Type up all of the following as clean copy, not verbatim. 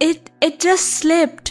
It just slipped,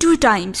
2 times।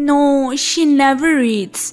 No, she never reads।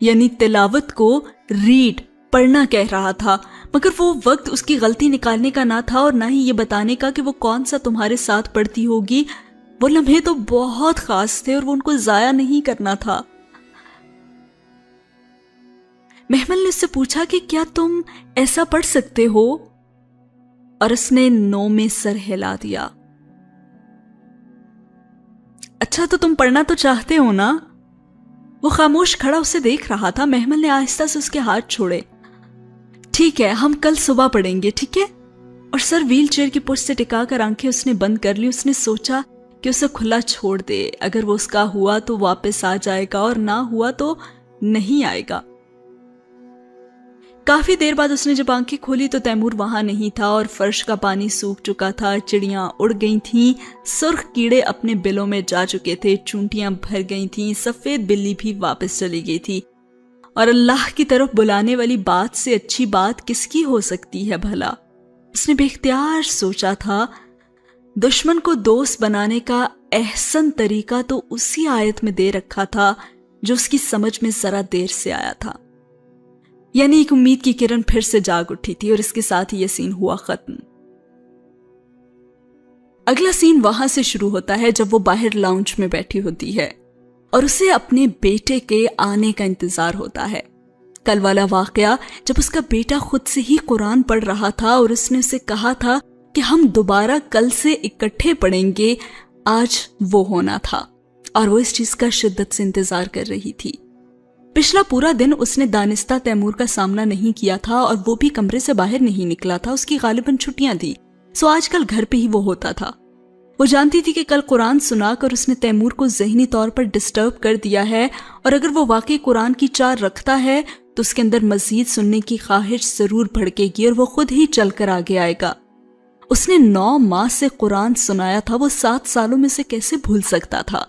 یعنی تلاوت کو ریڈ پڑھنا کہہ رہا تھا، مگر وہ وقت اس کی غلطی نکالنے کا نہ تھا اور نہ ہی یہ بتانے کا کہ وہ کون سا تمہارے ساتھ پڑھتی ہوگی۔ وہ لمحے تو بہت خاص تھے اور وہ ان کو ضائع نہیں کرنا تھا۔ محمل نے اس سے پوچھا کہ کیا تم ایسا پڑھ سکتے ہو؟ اور اس نے نو میں سر ہلا دیا۔ اچھا تو تم پڑھنا تو چاہتے ہو نا؟ وہ خاموش کھڑا اسے دیکھ رہا تھا۔ محمل نے آہستہ سے اس کے ہاتھ چھوڑے۔ ٹھیک ہے، ہم کل صبح پڑھیں گے، ٹھیک ہے؟ اور سر ویل چیئر کی پشت سے ٹکا کر آنکھیں اس نے بند کر لی۔ اس نے سوچا کہ اسے کھلا چھوڑ دے، اگر وہ اس کا ہوا تو واپس آ جائے گا اور نہ ہوا تو نہیں آئے گا۔ کافی دیر بعد اس نے جب آنکھیں کھولی تو تیمور وہاں نہیں تھا اور فرش کا پانی سوکھ چکا تھا، چڑیاں اڑ گئی تھیں، سرخ کیڑے اپنے بلوں میں جا چکے تھے، چونٹیاں بھر گئی تھیں، سفید بلی بھی واپس چلی گئی تھی۔ اور اللہ کی طرف بلانے والی بات سے اچھی بات کس کی ہو سکتی ہے بھلا؟ اس نے بے اختیار سوچا تھا، دشمن کو دوست بنانے کا احسن طریقہ تو اسی آیت میں دے رکھا تھا جو اس کی سمجھ میں ذرا دیر سے آیا تھا۔ یعنی ایک امید کی کرن پھر سے جاگ اٹھی تھی اور اس کے ساتھ ہی یہ سین ہوا ختم۔ اگلا سین وہاں سے شروع ہوتا ہے جب وہ باہر لاؤنج میں بیٹھی ہوتی ہے اور اسے اپنے بیٹے کے آنے کا انتظار ہوتا ہے۔ کل والا واقعہ جب اس کا بیٹا خود سے ہی قرآن پڑھ رہا تھا اور اس نے اسے کہا تھا کہ ہم دوبارہ کل سے اکٹھے پڑھیں گے، آج وہ ہونا تھا اور وہ اس چیز کا شدت سے انتظار کر رہی تھی۔ پچھلا پورا دن اس نے دانستہ تیمور کا سامنا نہیں کیا تھا اور وہ بھی کمرے سے باہر نہیں نکلا تھا، اس کی غالباً چھٹیاں تھی، سو آج کل گھر پہ ہی وہ ہوتا تھا۔ وہ جانتی تھی کہ کل قرآن سنا کر اس نے تیمور کو ذہنی طور پر ڈسٹرب کر دیا ہے اور اگر وہ واقعی قرآن کی چار رکھتا ہے تو اس کے اندر مزید سننے کی خواہش ضرور بھڑکے گی اور وہ خود ہی چل کر آگے آئے گا۔ اس نے 9 ماہ سے قرآن سنایا تھا، وہ 7 سالوں میں سے کیسے بھول سکتا تھا؟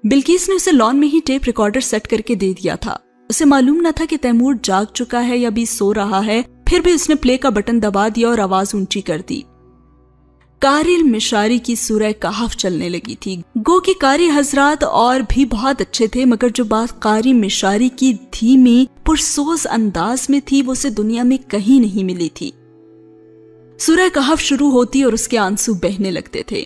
بلقیس نے اسے لان میں ہی ٹیپ ریکارڈر سیٹ کر کے دے دیا تھا۔ اسے معلوم نہ تھا کہ تیمور جاگ چکا ہے یا بھی سو رہا ہے، پھر بھی اس نے پلے کا بٹن دبا دیا اور آواز اونچی کر دی۔ قاری المشاری کی سورہ کہف چلنے لگی تھی۔ گو کہ قاری حضرات اور بھی بہت اچھے تھے، مگر جو بات قاری مشاری کی دھیمی پرسوز انداز میں تھی وہ اسے دنیا میں کہیں نہیں ملی تھی۔ سورہ کہف شروع ہوتی اور اس کے آنسو بہنے لگتے تھے۔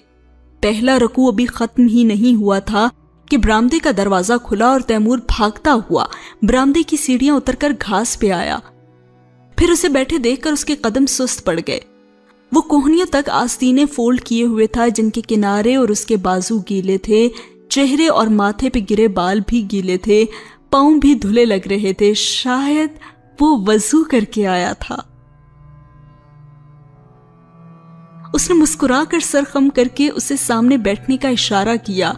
پہلا رکوع ابھی ختم ہی نہیں ہوا تھا کہ برآمدے کا دروازہ کھلا اور تیمور بھاگتا ہوا برآمدے کی سیڑھیاں اتر کر گھاس پہ آیا۔ پھر اسے بیٹھے دیکھ کر اس کے قدم سست پڑ گئے۔ وہ کوہنیوں تک آستینے فولڈ کیے ہوئے تھا جن کے کنارے اور اس کے بازو گیلے تھے، چہرے اور ماتھے پہ گرے بال بھی گیلے تھے، پاؤں بھی دھلے لگ رہے تھے، شاید وہ وضو کر کے آیا تھا۔ اس نے مسکرا کر سر خم کر کے اسے سامنے بیٹھنے کا اشارہ کیا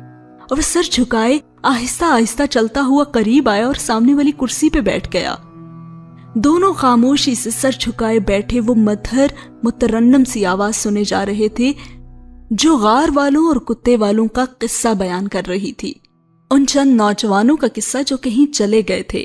اور وہ سر جھکائے آہستہ آہستہ چلتا ہوا قریب آیا اور سامنے والی کرسی پہ بیٹھ گیا۔ دونوں خاموشی سے سر جھکائے بیٹھے، وہ مدھر مترنم سی آواز سنے جا رہے تھے جو غار والوں اور کتے والوں کا قصہ بیان کر رہی تھی، ان چند نوجوانوں کا قصہ جو کہیں چلے گئے تھے،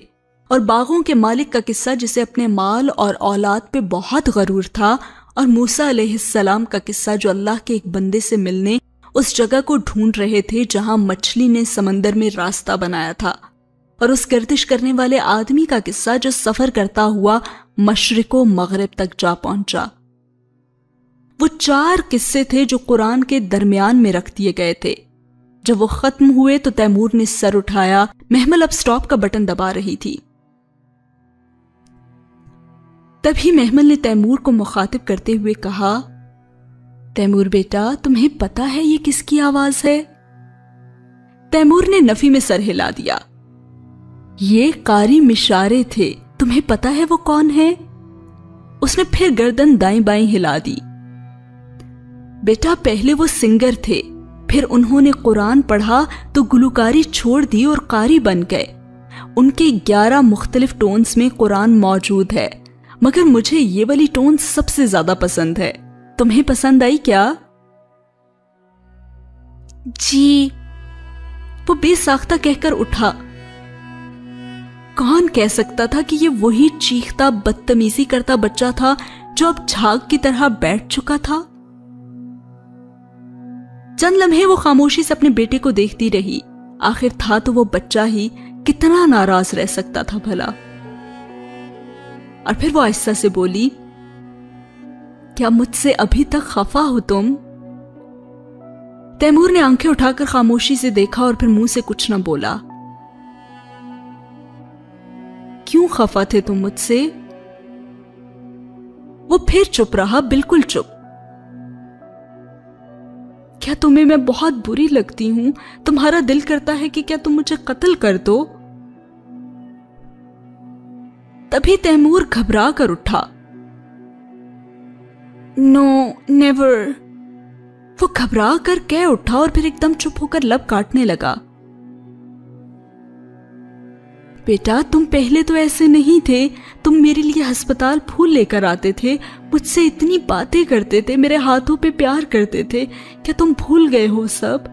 اور باغوں کے مالک کا قصہ جسے اپنے مال اور اولاد پہ بہت غرور تھا، اور موسیٰ علیہ السلام کا قصہ جو اللہ کے ایک بندے سے ملنے اس جگہ کو ڈھونڈ رہے تھے جہاں مچھلی نے سمندر میں راستہ بنایا تھا، اور اس گردش کرنے والے آدمی کا قصہ جو سفر کرتا ہوا مشرق و مغرب تک جا پہنچا۔ وہ 4 قصے تھے جو قرآن کے درمیان میں رکھ دیے گئے تھے۔ جب وہ ختم ہوئے تو تیمور نے سر اٹھایا۔ محمل اب سٹاپ کا بٹن دبا رہی تھی۔ تبھی محمل نے تیمور کو مخاطب کرتے ہوئے کہا، تیمور بیٹا، تمہیں پتا ہے یہ کس کی آواز ہے؟ تیمور نے نفی میں سر ہلا دیا۔ یہ قاری مشارے تھے، تمہیں پتا ہے وہ کون ہے؟ اس نے پھر گردن دائیں بائیں ہلا دی۔ بیٹا، پہلے وہ سنگر تھے، پھر انہوں نے قرآن پڑھا تو گلوکاری چھوڑ دی اور قاری بن گئے۔ ان کے 11 مختلف ٹونز میں قرآن موجود ہے، مگر مجھے یہ والی ٹون سب سے زیادہ پسند ہے۔ تمہیں پسند آئی کیا؟ جی، وہ بے ساختہ کہہ کر اٹھا۔ کون کہہ سکتا تھا کہ یہ وہی چیختا بدتمیزی کرتا بچہ تھا جو اب جھاگ کی طرح بیٹھ چکا تھا؟ چند لمحے وہ خاموشی سے اپنے بیٹے کو دیکھتی رہی۔ آخر تھا تو وہ بچہ ہی، کتنا ناراض رہ سکتا تھا بھلا. اور پھر وہ آہستہ سے بولی, کیا مجھ سے ابھی تک خفا ہو تم؟ تیمور نے آنکھیں اٹھا کر خاموشی سے دیکھا اور پھر منہ سے کچھ نہ بولا. کیوں خفا تھے تم مجھ سے؟ وہ پھر چپ رہا, بالکل چپ. کیا تمہیں میں بہت بری لگتی ہوں؟ تمہارا دل کرتا ہے کہ کیا تم مجھے قتل کر دو؟ تبھی تیمور گھبرا کر اٹھا. نو نیور. وہ گھبرا کر کہہ اٹھا اور پھر ایک دم چپ ہو کر لب کاٹنے لگا. بیٹا تم پہلے تو ایسے نہیں تھے. تم میرے لیے ہسپتال پھول لے کر آتے تھے, مجھ سے اتنی باتیں کرتے تھے, میرے ہاتھوں پہ پیار کرتے تھے. کیا تم بھول گئے ہو سب؟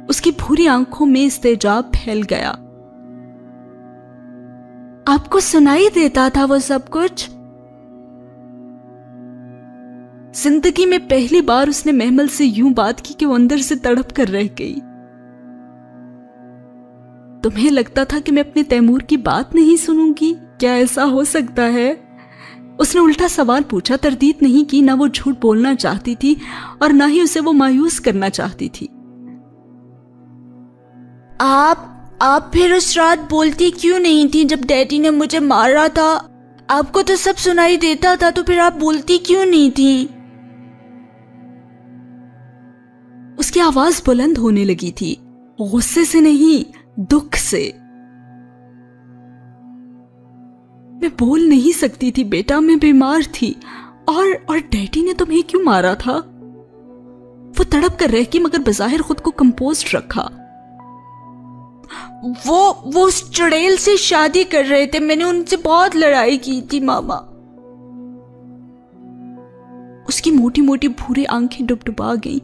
اس کی بھوری آنکھوں میں استعجاب پھیل گیا. آپ کو سنائی دیتا تھا وہ سب کچھ؟ زندگی میں پہلی بار اس نے محمل سے یوں بات کی کہ وہ اندر سے تڑپ کر رہ گئی. تمہیں لگتا تھا کہ میں اپنے تیمور کی بات نہیں سنوں گی؟ کیا ایسا ہو سکتا ہے؟ اس نے الٹا سوال پوچھا. تردید نہیں کی, نہ وہ جھوٹ بولنا چاہتی تھی اور نہ ہی اسے وہ مایوس کرنا چاہتی تھی. آپ پھر اس رات بولتی کیوں نہیں تھی جب ڈیڈی نے مجھے مارا تھا؟ آپ کو تو سب سنائی دیتا تھا, تو پھر آپ بولتی کیوں نہیں تھی؟ اس کی آواز بلند ہونے لگی تھی, غصے سے نہیں, دکھ سے. میں بول نہیں سکتی تھی بیٹا, میں بیمار تھی. اور ڈیڈی نے تمہیں کیوں مارا تھا؟ وہ تڑپ کر رہ گئی مگر بظاہر خود کو کمپوزڈ رکھا. وہ اس چڑیل سے شادی کر رہے تھے, میں نے ان سے بہت لڑائی کی تھی ماما. اس کی موٹی موٹی بھوری آنکھیں ڈبڈبا گئیں.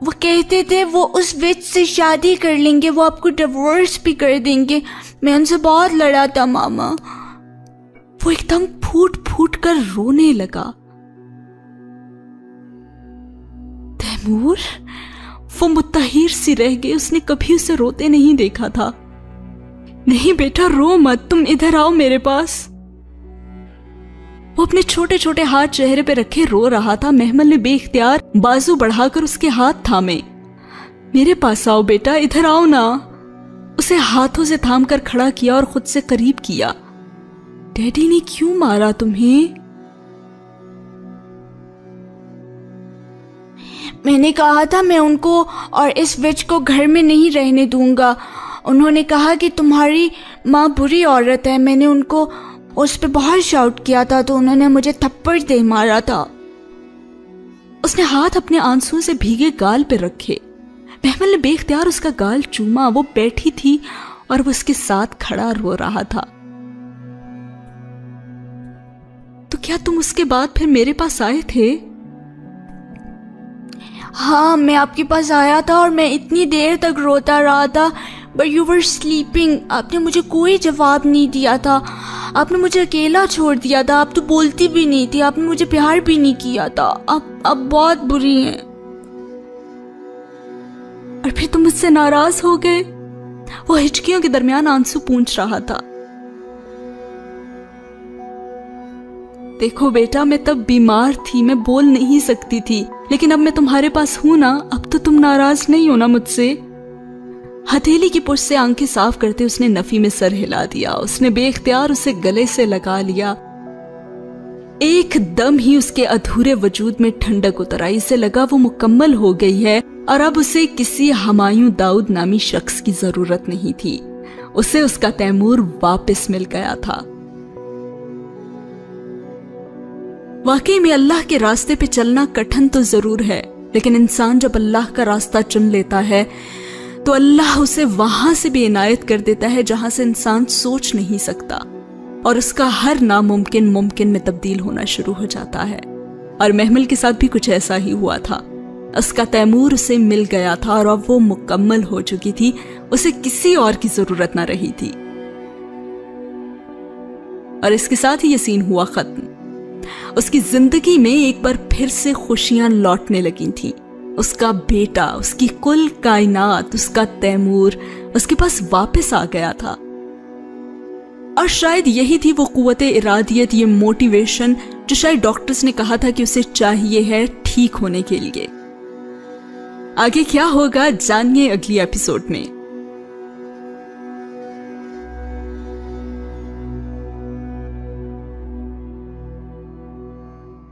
وہ کہتے تھے وہ اس وچ سے شادی کر لیں گے, وہ آپ کو ڈیورس بھی کر دیں گے. میں ان سے بہت لڑا تھا ماما. وہ ایک دم پھوٹ پھوٹ کر رونے لگا. تیمور؟ وہ متحیر سی رہ گئی. اس نے کبھی اسے روتے نہیں دیکھا تھا. نہیں بیٹا رو مت, تم ادھر آؤ میرے پاس. وہ اپنے چھوٹے چھوٹے ہاتھ چہرے پہ رکھے رو رہا تھا. محمل نے بے اختیار بازو بڑھا کر اس کے ہاتھ تھامے. میرے پاس آؤ بیٹا, ادھر آؤ نا. اسے ہاتھوں سے تھام کر کھڑا کیا اور خود سے قریب کیا. ڈیڈی نے کیوں مارا تمہیں؟ میں نے کہا تھا میں ان کو اور اس وچ کو گھر میں نہیں رہنے دوں گا. انہوں نے کہا کہ تمہاری ماں بری عورت ہے. میں نے ان کو اس پہ بہت شاؤٹ کیا تھا تو انہوں نے مجھے تھپڑ دے مارا تھا. اس نے ہاتھ اپنے آنسوں سے بھیگے گال پہ رکھے. محمل نے بے اختیار اس کا گال چوما. وہ بیٹھی تھی اور وہ اس کے ساتھ کھڑا رو رہا تھا. تو کیا تم اس کے بعد پھر میرے پاس آئے تھے؟ ہاں, میں آپ کے پاس آیا تھا اور میں اتنی دیر تک روتا رہا تھا. But you were sleeping. آپ نے مجھے کوئی جواب نہیں دیا تھا. آپ نے مجھے اکیلا چھوڑ دیا تھا. آپ تو بولتی بھی نہیں تھی. آپ نے مجھے پیار بھی نہیں کیا تھا. آپ بہت بری ہیں. اور پھر تم مجھ سے ناراض ہو گئے؟ وہ ہچکیوں کے درمیان آنسو پونچھ رہا تھا. دیکھو بیٹا, میں تب بیمار تھی, میں بول نہیں سکتی تھی, لیکن اب میں تمہارے پاس ہوں نا, اب تو تم ناراض نہیں ہونا مجھ سے. ہتھیلی کی پشت سے آنکھیں صاف کرتے اس نے نفی میں سر ہلا دیا. اس نے بے اختیار اسے گلے سے لگا لیا. ایک دم ہی اس کے ادھورے وجود میں ٹھنڈک اتر آئی. اسے لگا وہ مکمل ہو گئی ہے اور اب اسے کسی ہمایوں داؤد نامی شخص کی ضرورت نہیں تھی. اسے اس کا تیمور واپس مل گیا تھا. واقعی میں اللہ کے راستے پہ چلنا کٹھن تو ضرور ہے, لیکن انسان جب اللہ کا راستہ چن لیتا ہے تو اللہ اسے وہاں سے بھی عنایت کر دیتا ہے جہاں سے انسان سوچ نہیں سکتا, اور اس کا ہر ناممکن ممکن میں تبدیل ہونا شروع ہو جاتا ہے. اور محمل کے ساتھ بھی کچھ ایسا ہی ہوا تھا. اس کا تیمور اسے مل گیا تھا اور اب وہ مکمل ہو چکی تھی. اسے کسی اور کی ضرورت نہ رہی تھی. اور اس کے ساتھ ہی یہ سین ہوا ختم. اس کی زندگی میں ایک بار پھر سے خوشیاں لوٹنے لگی تھیں. اس کا بیٹا، اس کی کل کائنات، اس کا تیمور اس کے پاس واپس آ گیا تھا۔ اور شاید یہی تھی وہ قوت ارادیت، یہ موٹیویشن جو شاید ڈاکٹرز نے کہا تھا کہ اسے چاہیے ہے ٹھیک ہونے کے لیے۔ آگے کیا ہوگا جانیے اگلی ایپیسوڈ میں۔